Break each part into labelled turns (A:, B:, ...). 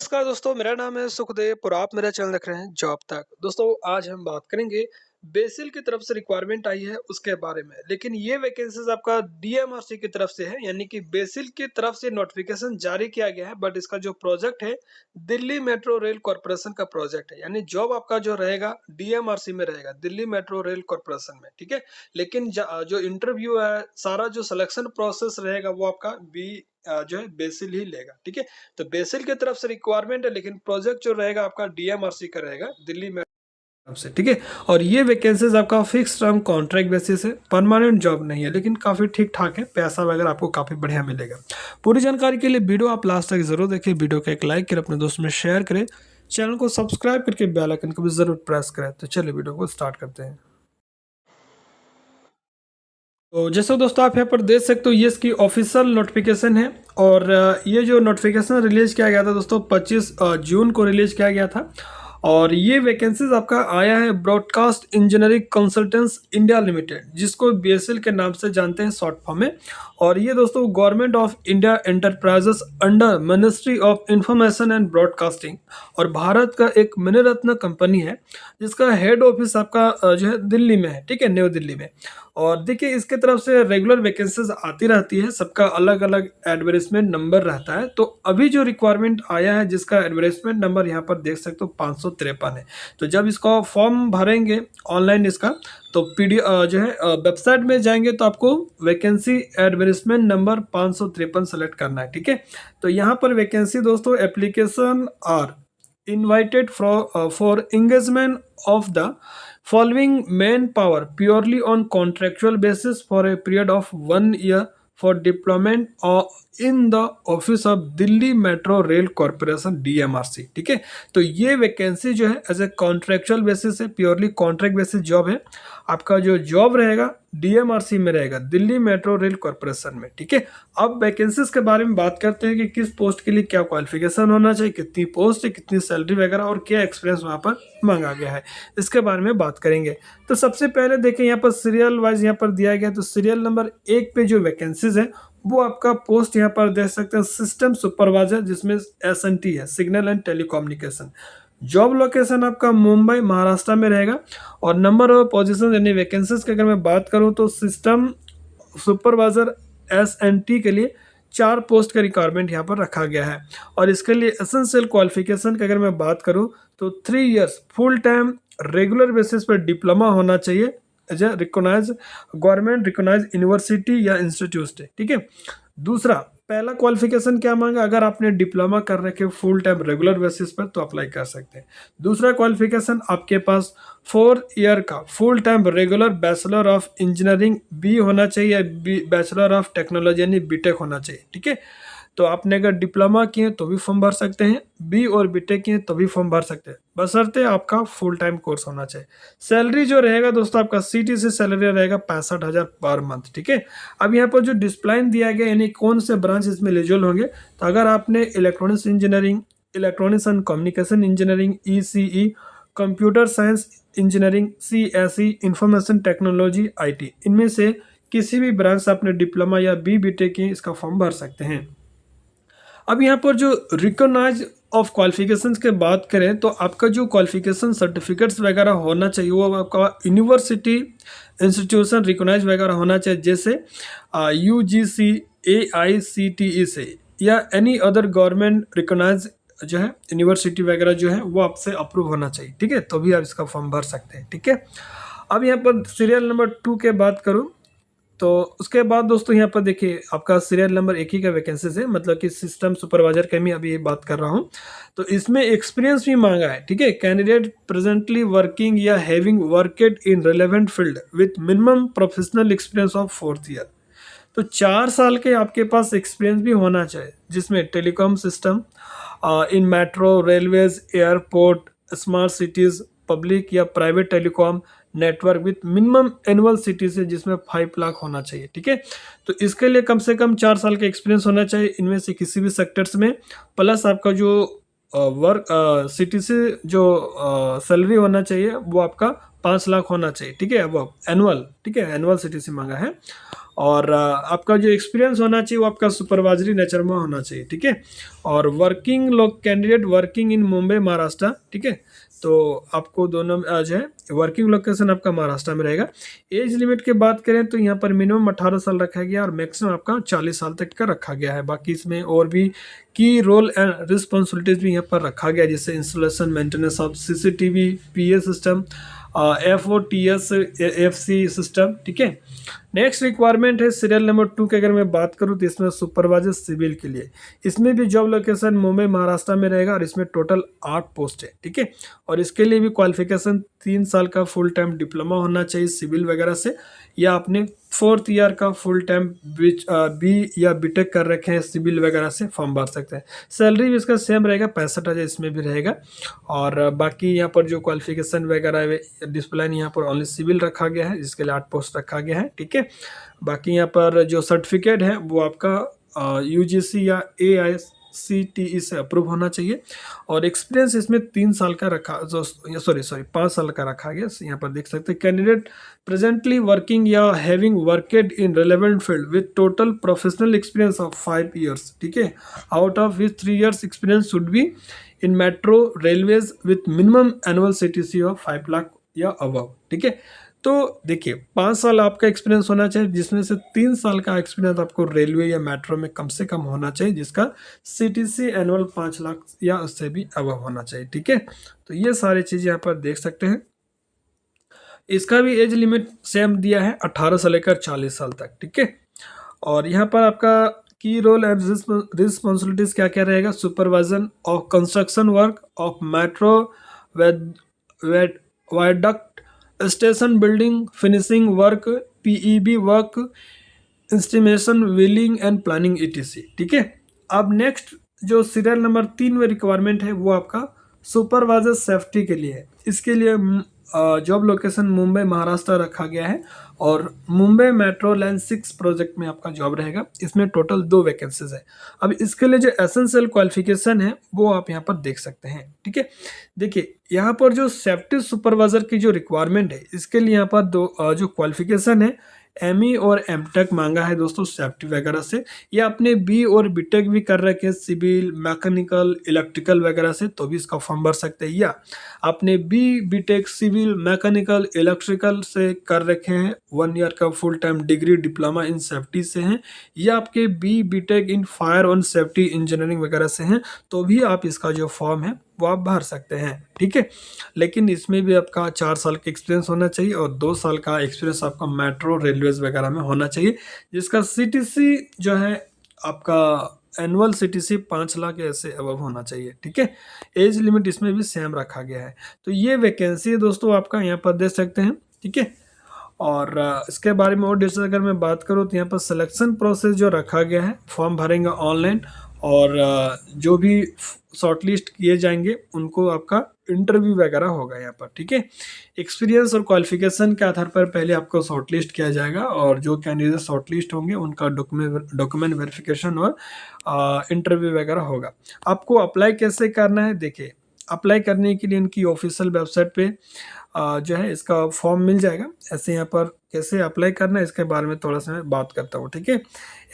A: नमस्कार दोस्तों, मेरा नाम है सुखदेव और आप मेरा चैनल देख रहे हैं जॉब तक। दोस्तों आज हम बात करेंगे बेसिल की तरफ से रिक्वायरमेंट आई है उसके बारे में। लेकिन ये वैकेंसीज आपका डीएमआरसी की तरफ से है, यानी कि बेसिल की तरफ से नोटिफिकेशन जारी किया गया है। बट इसका जो प्रोजेक्ट है दिल्ली मेट्रो रेल कॉर्पोरेशन का प्रोजेक्ट है, यानी जॉब आपका जो रहेगा डीएमआरसी में रहेगा, दिल्ली मेट्रो रेल कॉर्पोरेशन में। ठीक है, लेकिन जो इंटरव्यू है, सारा जो सिलेक्शन प्रोसेस रहेगा वो आपका जो है बेसिल ही लेगा। ठीक है, तो बेसिल की तरफ से रिक्वायरमेंट है, लेकिन प्रोजेक्ट जो रहेगा आपका डीएमआरसी का रहेगा, दिल्ली में तरफ से। ठीक है, और ये वैकेंसीज आपका फिक्स टर्म कॉन्ट्रैक्ट बेसिस है, परमानेंट जॉब नहीं है, लेकिन काफ़ी ठीक ठाक है, पैसा वगैरह आपको काफ़ी बढ़िया मिलेगा। पूरी जानकारी के लिए वीडियो आप लास्ट तक जरूर देखिए, वीडियो को एक लाइक करें, अपने दोस्त में शेयर करें, चैनल को सब्सक्राइब करके बेल आइकन को भी जरूर प्रेस करें। तो चलिए वीडियो को स्टार्ट करते हैं। तो जैसे दोस्तों आप यहाँ पर देख सकते हो, ये इसकी ऑफिशियल नोटिफिकेशन है। और ये जो नोटिफिकेशन रिलीज किया गया था दोस्तों 25 जून को रिलीज किया गया था। और ये वैकेंसीज आपका आया है broadcast engineering consultants India limited, जिसको बीएसएल के नाम से जानते हैं शॉर्ट फॉर्म में। और ये दोस्तों government of India enterprises under ministry of information and broadcasting, और भारत का एक मणिरत्न कंपनी है, जिसका हेड ऑफिस आपका जो है दिल्ली में है। ठीक है, न्यू दिल्ली में। और देखिए इसके तरफ से रेगुलर वैकेंसीज आती रहती है, सबका अलग अलग एडवर्टाइजमेंट नंबर रहता है। तो अभी जो रिक्वायरमेंट आया है, जिसका एडवर्टाइजमेंट नंबर यहाँ पर देख सकते हो 553 है। तो जब इसका फॉर्म भरेंगे ऑनलाइन इसका, तो जो है वेबसाइट में जाएंगे तो आपको वैकेंसी एडवर्टाइजमेंट नंबर 553 सेलेक्ट करना है। ठीक है, तो यहाँ पर वैकेंसी दोस्तों application are invited for engagement of the following manpower purely on contractual basis for a period of 1 year for deployment in the office of Delhi metro rail corporation DMRC. ठीक है, तो ये वैकेंसी जो है एज ए कॉन्ट्रेक्चुअल बेसिस है, purely contract basis job है। आपका जो जॉब रहेगा डीएमआरसी में रहेगा, दिल्ली मेट्रो रेल कॉर्पोरेशन में। ठीक है, अब वैकेंसीज के बारे में बात करते हैं कि किस पोस्ट के लिए क्या क्वालिफिकेशन होना चाहिए, कितनी पोस्ट है, कितनी सैलरी वगैरह और क्या एक्सपीरियंस वहाँ पर मांगा गया है, इसके बारे में बात करेंगे। तो सबसे पहले देखें यहाँ पर सीरियल वाइज यहाँ पर दिया गया। तो सीरियल नंबर 1 पे जो वैकेंसीज है वो आपका पोस्ट यहाँ पर देख सकते हैं सिस्टम सुपरवाइजर, जिसमें एसएनटी है, signal and telecommunication. Job location आपका मुंबई महाराष्ट्र में रहेगा। और नंबर ऑफ पोजीशन यानी वैकेंसीज की अगर मैं बात करूं तो सिस्टम सुपरवाइजर एसएनटी के लिए 4 पोस्ट का रिक्वायरमेंट यहाँ पर रखा गया है। और इसके लिए एसेंशियल क्वालिफिकेशन की अगर मैं बात करूं तो 3 years full time regular basis पर डिप्लोमा होना चाहिए as a recognise government recognise university या इंस्टीट्यूट से। ठीक है, दूसरा पहला क्वालिफिकेशन क्या मांगा, अगर आपने डिप्लोमा कर रखे फुल टाइम रेगुलर बेसिस पर तो अप्लाई कर सकते हैं। दूसरा क्वालिफिकेशन आपके पास 4 ईयर का full time regular bachelor of engineering B होना चाहिए या बैचलर ऑफ टेक्नोलॉजी यानी बीटेक होना चाहिए। ठीक है, तो आपने अगर डिप्लोमा किए तो भी फॉर्म भर सकते हैं, बी और बीटेक किए तो भी फॉर्म भर सकते हैं, बशर्ते आपका फुल टाइम कोर्स होना चाहिए। सैलरी जो रहेगा दोस्तों आपका सीटी से सैलरी रहेगा 65,000 पर मंथ। ठीक है, अब यहाँ पर जो डिस्प्लाइन दिया गया यानी कौन से ब्रांच इसमें एलिजिबल होंगे, तो अगर आपने electronics engineering, electronics and communication engineering ECE, computer science engineering CSE, information technology IT, इनमें से किसी भी ब्रांच से आपने डिप्लोमा या बी बीटेक किए इसका फॉर्म भर सकते हैं। अब यहाँ पर जो रिकॉग्नाइज ऑफ क्वालिफिकेशंस के बात करें तो आपका जो क्वालिफिकेशन सर्टिफिकेट्स वगैरह होना चाहिए वो आपका यूनिवर्सिटी इंस्टीट्यूशन रिकॉग्नाइज वगैरह होना चाहिए, जैसे यूजीसी, एआईसीटीई से या एनी अदर गवर्नमेंट रिकॉग्नाइज जो है यूनिवर्सिटी वगैरह जो है वो आपसे अप्रूव होना चाहिए। ठीक है, तो भी आप इसका फॉर्म भर सकते हैं। ठीक है, अब यहाँ पर सीरियल नंबर 2 के बात करूँ तो उसके बाद दोस्तों यहाँ पर देखिए आपका सीरियल नंबर 1 ही का वैकेंसीज है, मतलब कि सिस्टम सुपरवाइजर का मैं अभी ये बात कर रहा हूँ। तो इसमें एक्सपीरियंस भी मांगा है। ठीक है, कैंडिडेट प्रेजेंटली वर्किंग या having worked in relevant field with minimum professional experience of 4th year. तो 4 साल के आपके पास एक्सपीरियंस भी होना चाहिए, जिसमें telecom system in metro, railways, airport, smart cities, public या private telecom network with minimum annual CTC से जिसमें 5 लाख होना चाहिए। ठीक है, तो इसके लिए कम से कम 4 साल का एक्सपीरियंस होना चाहिए इनमें से किसी भी सेक्टर्स में, प्लस आपका जो वर्क सिटी से जो सैलरी होना चाहिए वो आपका 5 लाख होना चाहिए, ठीक है, अब एनुअल, ठीक है, एनुअल सीटीसी मांगा है। और आपका जो एक्सपीरियंस होना चाहिए वो आपका सुपरवाइजरी नेचर में होना चाहिए, ठीक है। और वर्किंग लोग candidate working in Mumbai Maharashtra, ठीक है, तो आपको दोनों जो है वर्किंग लोकेशन आपका महाराष्ट्र में रहेगा। एज लिमिट की बात करें तो यहाँ पर मिनिमम 18 साल रखा गया और मैक्सिमम आपका 40 साल तक का रखा गया है। बाकी इसमें और भी की रोल एंड रिस्पॉन्सिबिलिटीज भी यहाँ पर रखा गया है, जैसे installation maintenance of CCTV PA system, FOTS FC system, ठीक है। नेक्स्ट रिक्वायरमेंट है सीरियल नंबर 2 की अगर मैं बात करूँ तो इसमें सुपरवाइजर सिविल के लिए, इसमें भी जॉब लोकेशन मुंबई महाराष्ट्र में रहेगा और इसमें टोटल 8 पोस्ट है, ठीक है। और इसके लिए भी क्वालिफिकेशन 3 साल का फुल टाइम डिप्लोमा होना चाहिए सिविल वगैरह से, या अपने 4th ईयर का फुल टाइम बी या बीटेक कर रखे हैं सिविल वगैरह से फॉर्म भर सकते हैं। सैलरी भी इसका सेम रहेगा, 65,000 इसमें भी रहेगा। और बाकी यहाँ पर जो क्वालिफिकेशन वगैरह है डिस्प्लाइन यहाँ पर ओनली सिविल रखा गया है, जिसके लिए 8 पोस्ट रखा गया है, ठीक है। बाकी यहाँ पर जो सर्टिफिकेट है वो आपका UGC या AICTE से अप्रूव होना चाहिए। और एक्सपीरियंस इसमें 3 साल का रखा, सॉरी 5 साल का रखा गया। यहाँ पर देख सकते हैं कैंडिडेट प्रेजेंटली वर्किंग या having worked in relevant field with total professional experience of 5 years, ठीक है, out of which 3 years experience should be in metro railways with minimum annual CTC of 5 lakh या अबव, ठीक है। तो देखिए 5 साल आपका एक्सपीरियंस होना चाहिए, जिसमें से 3 साल का एक्सपीरियंस आपको रेलवे या मेट्रो में कम से कम होना चाहिए, जिसका CTC एनुअल 5 लाख या उससे भी अबव होना चाहिए, ठीक है। तो ये सारी चीज़ यहाँ पर देख सकते हैं। इसका भी एज लिमिट सेम दिया है 18 से लेकर 40 साल तक, ठीक है। और यहाँ पर आपका की रोल एंड रिस्पॉन्सिबिलिटीज क्या क्या रहेगा, supervision of construction work of metro viaduct station building finishing work PEB work estimation billing and planning ETC, ठीक है। अब नेक्स्ट जो सीरियल नंबर 3 में रिक्वायरमेंट है वो आपका सुपरवाइजर सेफ्टी के लिए है। इसके लिए जॉब लोकेशन मुंबई महाराष्ट्र रखा गया है और मुंबई मेट्रो लाइन 6 प्रोजेक्ट में आपका जॉब रहेगा। इसमें टोटल 2 वैकेंसीज है। अब इसके लिए जो एसेंशियल क्वालिफिकेशन है वो आप यहाँ पर देख सकते हैं, ठीक है। देखिए यहाँ पर जो सेफ्टी सुपरवाइजर की जो रिक्वायरमेंट है इसके लिए यहाँ पर जो क्वालिफिकेशन है ME और MTech मांगा है दोस्तों सेफ्टी वगैरह से, या अपने B और BTech भी कर रखे हैं सिविल मैकेनिकल इलेक्ट्रिकल वगैरह से तो भी इसका फॉर्म भर सकते हैं, या आपने B BTech civil mechanical electrical से कर रखे हैं 1 ईयर का full time degree diploma in safety से हैं, या आपके B BTech in fire on safety engineering वगैरह से हैं तो भी आप इसका जो फॉर्म है वो आप भर सकते हैं, ठीक है। लेकिन इसमें भी आपका 4 साल का एक्सपीरियंस होना चाहिए और 2 साल का एक्सपीरियंस आपका मेट्रो रेलवेज वगैरह में होना चाहिए, जिसका CTC जो है आपका एनुअल CTC 5 लाख ऐसे अबव होना चाहिए, ठीक है। एज लिमिट इसमें भी सेम रखा गया है। तो ये वैकेंसी है दोस्तों आपका यहाँ पर देख सकते हैं, ठीक है। और इसके बारे में और डिटेल अगर मैं बात करूँ तो यहाँ पर सिलेक्शन प्रोसेस जो रखा गया है, फॉर्म भरेंगे ऑनलाइन और जो भी शॉर्टलिस्ट किए जाएंगे उनको आपका इंटरव्यू वगैरह होगा यहाँ पर, ठीक है। एक्सपीरियंस और क्वालिफिकेशन के आधार पर पहले आपको शॉर्टलिस्ट किया जाएगा और जो कैंडिडेट शॉर्टलिस्ट होंगे उनका डॉक्यूमेंट वेरिफिकेशन और इंटरव्यू वगैरह होगा। आपको अप्लाई कैसे करना है, देखिए अप्लाई करने के लिए इनकी ऑफिशियल वेबसाइट पे जो है इसका फॉर्म मिल जाएगा। ऐसे यहाँ पर कैसे अप्लाई करना है इसके बारे में थोड़ा सा मैं बात करता हूँ, ठीक है।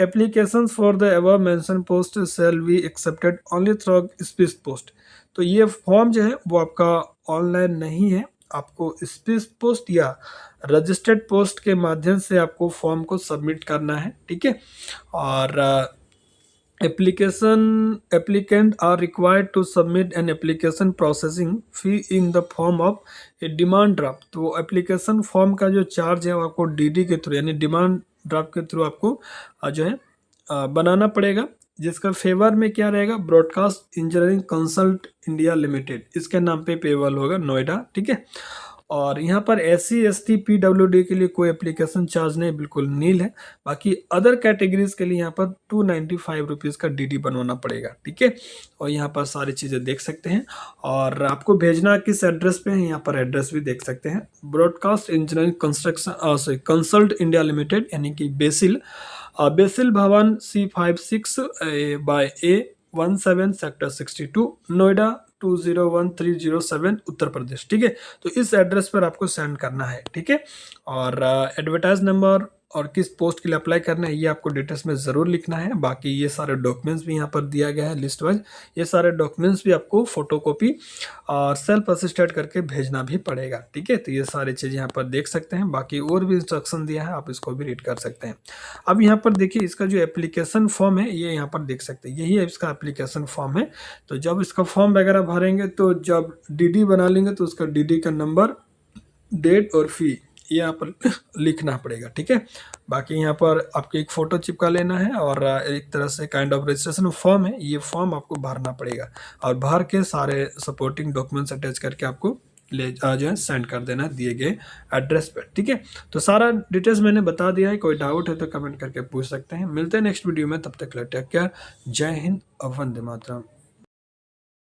A: Applications for the above mention post shall be accepted only through speed post. तो ये फॉर्म जो है वो आपका ऑनलाइन नहीं है, आपको स्पीड पोस्ट या रजिस्टर्ड पोस्ट के माध्यम से आपको फॉर्म को सबमिट करना है, ठीक है। और applicant are required to submit an application processing fee in the form of a demand draft। तो एप्लीकेशन फॉर्म का जो चार्ज है वो आपको DD के थ्रू यानी डिमांड ड्राफ्ट के थ्रू आपको जो है बनाना पड़ेगा, जिसका फेवर में क्या रहेगा, broadcast engineering consult India limited, इसके नाम पे पेबल होगा नोएडा, ठीक है। और यहाँ पर SC ST PWD के लिए कोई एप्लीकेशन चार्ज नहीं, बिल्कुल नील है। बाकी अदर कैटेगरीज के लिए यहाँ पर 295 रुपीज़ का DD बनवाना पड़ेगा, ठीक है। और यहाँ पर सारी चीज़ें देख सकते हैं और आपको भेजना किस एड्रेस पे है यहाँ पर एड्रेस भी देख सकते हैं, broadcast engineering construction consult India limited यानी कि बेसिल भवन C56/A17 सेक्टर 62 नोएडा 201307 उत्तर प्रदेश, ठीक है। तो इस एड्रेस पर आपको सेंड करना है, ठीक है। और एडवर्टाइज नंबर और किस पोस्ट के लिए अप्लाई करना है ये आपको डिटेल्स में ज़रूर लिखना है। बाकी ये सारे डॉक्यूमेंट्स भी यहाँ पर दिया गया है लिस्ट वाइज। ये सारे डॉक्यूमेंट्स भी आपको फोटोकॉपी और सेल्फ असिस्टेड करके भेजना भी पड़ेगा, ठीक है। तो ये सारी चीज़ें यहाँ पर देख सकते हैं। बाकी और भी इंस्ट्रक्शन दिया है, आप इसको भी रीड कर सकते हैं। अब यहाँ पर देखिए इसका जो एप्लीकेशन फॉर्म है ये यहाँ पर देख सकते हैं, यही है इसका एप्लीकेशन फॉर्म है। तो जब इसका फॉर्म वगैरह भरेंगे तो जब डीडी बना लेंगे तो उसका डीडी का नंबर, डेट और फी ये यहाँ पर लिखना पड़ेगा, ठीक है। बाकी यहाँ पर आपको एक फ़ोटो चिपका लेना है और एक तरह से काइंड ऑफ रजिस्ट्रेशन फॉर्म है, ये फॉर्म आपको भरना पड़ेगा और भर के सारे सपोर्टिंग डॉक्यूमेंट्स अटैच करके आपको ले आ जाए सेंड कर देना दिए गए एड्रेस पर, ठीक है। तो सारा डिटेल्स मैंने बता दिया है, कोई डाउट है तो कमेंट करके पूछ सकते हैं। मिलते हैं नेक्स्ट वीडियो में, तब तक टेक केयर, जय हिंद, वंदे मातरम।